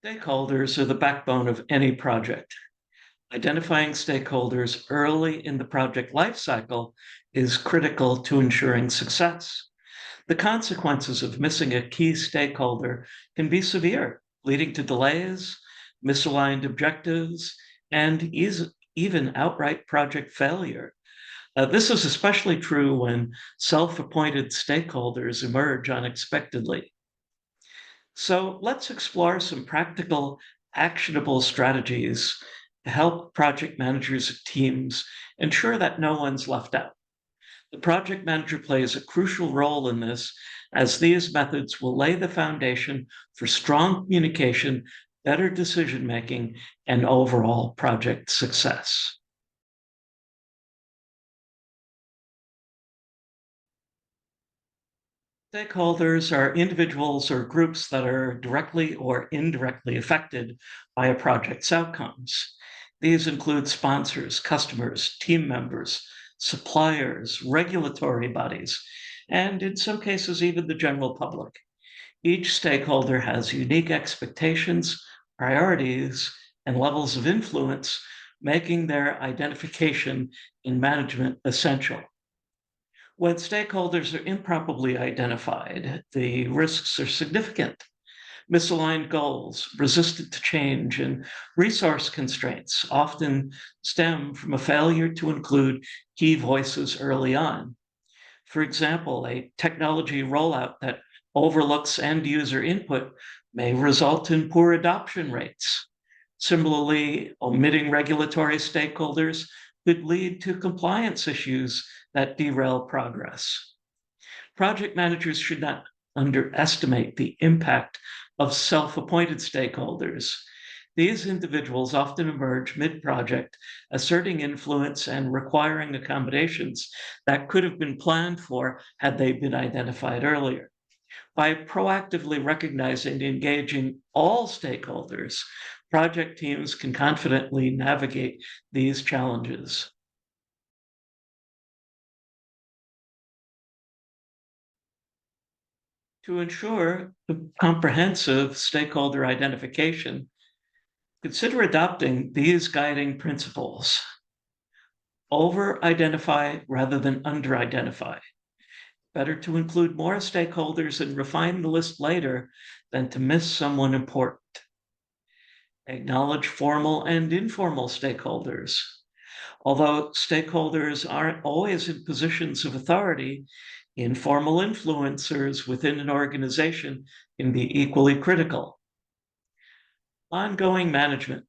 Stakeholders are the backbone of any project. Identifying stakeholders early in the project lifecycle is critical to ensuring success. The consequences of missing a key stakeholder can be severe, leading to delays, misaligned objectives, and even outright project failure. This is especially true when self appointed stakeholders emerge unexpectedly. So let's explore some practical, actionable strategies to help project managers and teams ensure that no one's left out. The project manager plays a crucial role in this, as these methods will lay the foundation for strong communication, better decision making, and overall project success. Stakeholders are individuals or groups that are directly or indirectly affected by a project's outcomes. These include sponsors, customers, team members, suppliers, regulatory bodies, and in some cases, even the general public. Each stakeholder has unique expectations, priorities, and levels of influence, making their identification in management essential. When stakeholders are improperly identified, the risks are significant. Misaligned goals, resistant to change, and resource constraints often stem from a failure to include key voices early on. For example, a technology rollout that overlooks end user input may result in poor adoption rates. Similarly, omitting regulatory stakeholders could lead to compliance issues that derail progress. Project managers should not underestimate the impact of self appointed stakeholders. These individuals often emerge mid project, asserting influence and requiring accommodations that could have been planned for had they been identified earlier. By proactively recognizing and engaging all stakeholders, project teams can confidently navigate these challenges. To ensure the comprehensive stakeholder identification, consider adopting these guiding principles. Over identify rather than under identify. Better to include more stakeholders and refine the list later than to miss someone important. Acknowledge formal and informal stakeholders. Although stakeholders aren't always in positions of authority, informal influencers within an organization can be equally critical. Ongoing management.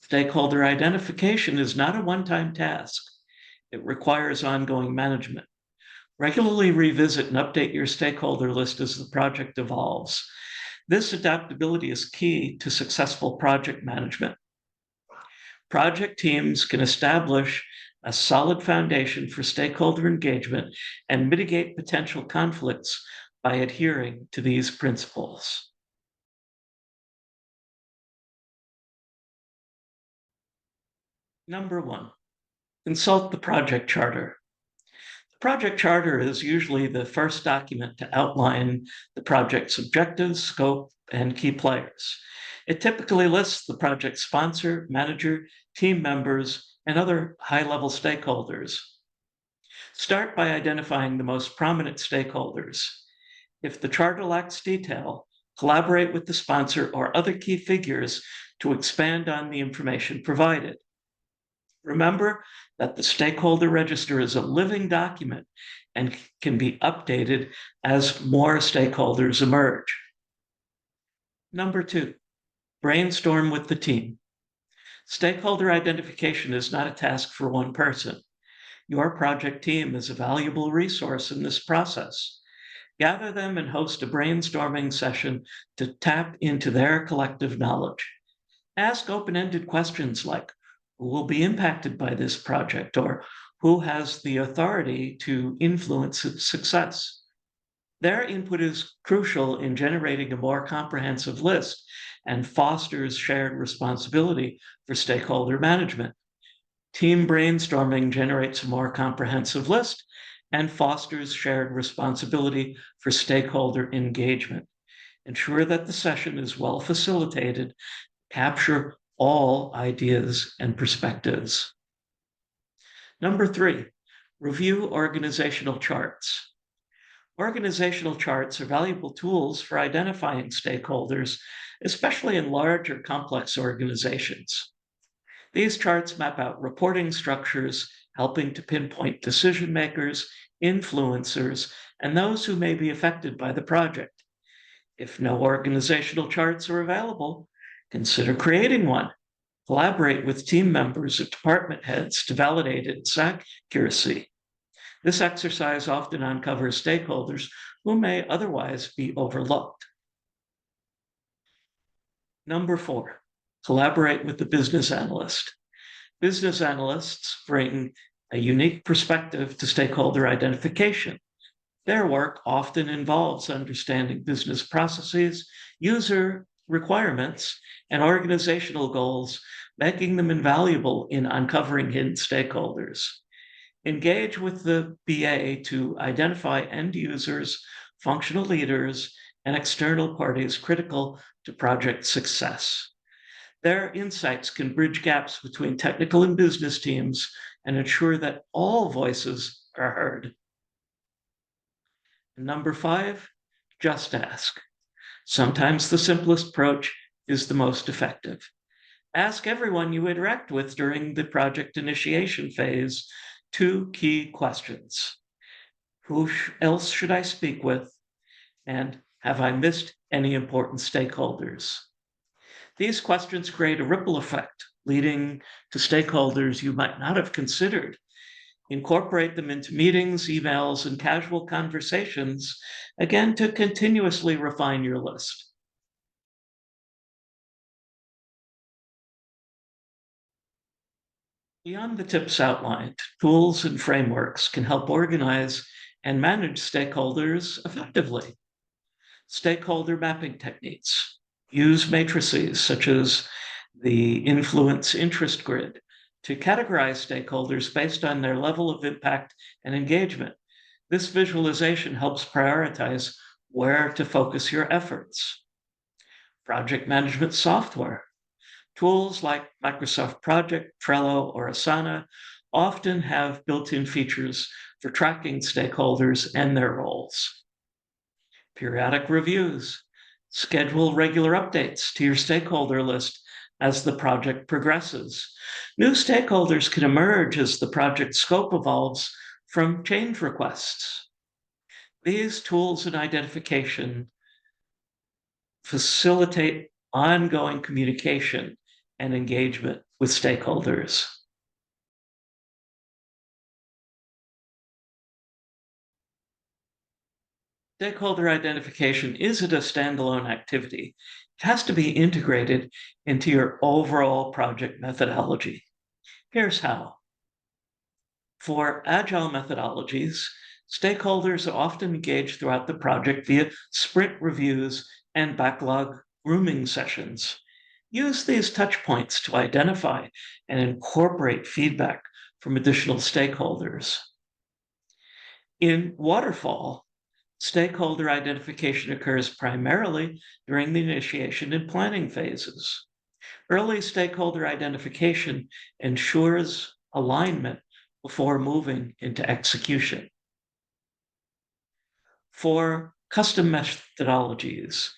Stakeholder identification is not a one-time task. It requires ongoing management. Regularly revisit and update your stakeholder list as the project evolves. This adaptability is key to successful project management. Project teams can establish a solid foundation for stakeholder engagement and mitigate potential conflicts by adhering to these principles. Number one, consult the project charter. The project charter is usually the first document to outline the project's objectives, scope, and key players. It typically lists the project sponsor, manager, team members, and other high-level stakeholders. Start by identifying the most prominent stakeholders. If the charter lacks detail, collaborate with the sponsor or other key figures to expand on the information provided. Remember that the stakeholder register is a living document and can be updated as more stakeholders emerge. Number two, brainstorm with the team. Stakeholder identification is not a task for one person. Your project team is a valuable resource in this process. Gather them and host a brainstorming session to tap into their collective knowledge. Ask open-ended questions like, who will be impacted by this project, or who has the authority to influence its success? Their input is crucial in generating a more comprehensive list and fosters shared responsibility for stakeholder management. Team brainstorming generates a more comprehensive list and fosters shared responsibility for stakeholder engagement. Ensure that the session is well facilitated, capture all ideas and perspectives. Number 3, review organizational charts. Organizational charts are valuable tools for identifying stakeholders, especially in large or complex organizations. These charts map out reporting structures, helping to pinpoint decision makers, influencers, and those who may be affected by the project. If no organizational charts are available, consider creating one. Collaborate with team members or department heads to validate its accuracy. This exercise often uncovers stakeholders who may otherwise be overlooked. Number 4, collaborate with the business analyst. Business analysts bring a unique perspective to stakeholder identification. Their work often involves understanding business processes, user requirements, and organizational goals, making them invaluable in uncovering hidden stakeholders. Engage with the BA to identify end users, functional leaders, and external parties critical to project success. Their insights can bridge gaps between technical and business teams and ensure that all voices are heard. Number 5, just ask. Sometimes the simplest approach is the most effective. Ask everyone you interact with during the project initiation phase 2 key questions. Who else should I speak with? And have I missed any important stakeholders? These questions create a ripple effect, leading to stakeholders you might not have considered. Incorporate them into meetings, emails, and casual conversations, again, to continuously refine your list. Beyond the tips outlined, tools and frameworks can help organize and manage stakeholders effectively. Stakeholder mapping techniques use matrices such as the influence interest grid to categorize stakeholders based on their level of impact and engagement. This visualization helps prioritize where to focus your efforts. Project management software. Tools like Microsoft Project, Trello, or Asana often have built-in features for tracking stakeholders and their roles. Periodic reviews. Schedule regular updates to your stakeholder list as the project progresses. New stakeholders can emerge as the project scope evolves from change requests. These tools and identification facilitate ongoing communication and engagement with stakeholders. Stakeholder identification isn't a standalone activity. It has to be integrated into your overall project methodology. Here's how. For agile methodologies, stakeholders are often engaged throughout the project via sprint reviews and backlog grooming sessions. Use these touch points to identify and incorporate feedback from additional stakeholders. In waterfall, stakeholder identification occurs primarily during the initiation and planning phases. Early stakeholder identification ensures alignment before moving into execution. For custom methodologies,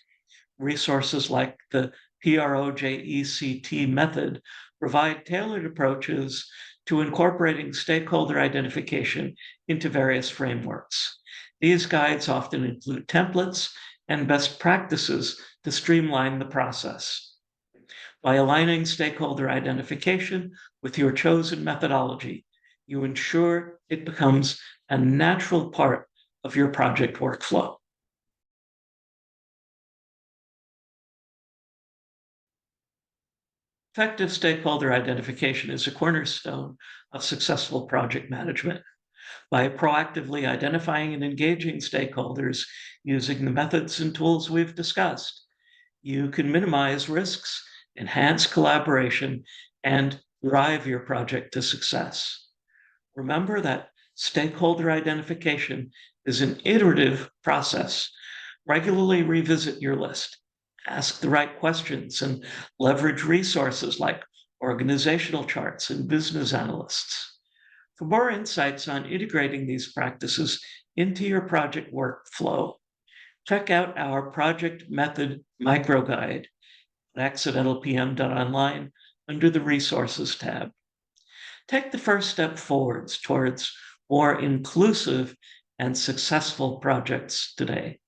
resources like the PROJECT method provide tailored approaches to incorporating stakeholder identification into various frameworks. These guides often include templates and best practices to streamline the process. By aligning stakeholder identification with your chosen methodology, you ensure it becomes a natural part of your project workflow. Effective stakeholder identification is a cornerstone of successful project management. By proactively identifying and engaging stakeholders using the methods and tools we've discussed, you can minimize risks, enhance collaboration, and drive your project to success. Remember that stakeholder identification is an iterative process Regularly revisit your list, ask the right questions, and leverage resources like organizational charts and business analysts. For more insights on integrating these practices into your project workflow, check out our Project Method Microguide at accidentalpm.online under the Resources tab. Take the first step forwards towards more inclusive and successful projects today.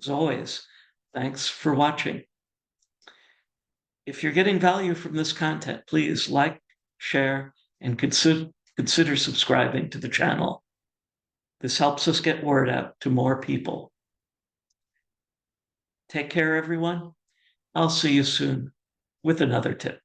As always, thanks for watching. If you're getting value from this content, please like, share, and consider subscribing to the channel. This helps us get word out to more people. Take care, everyone. I'll see you soon with another tip.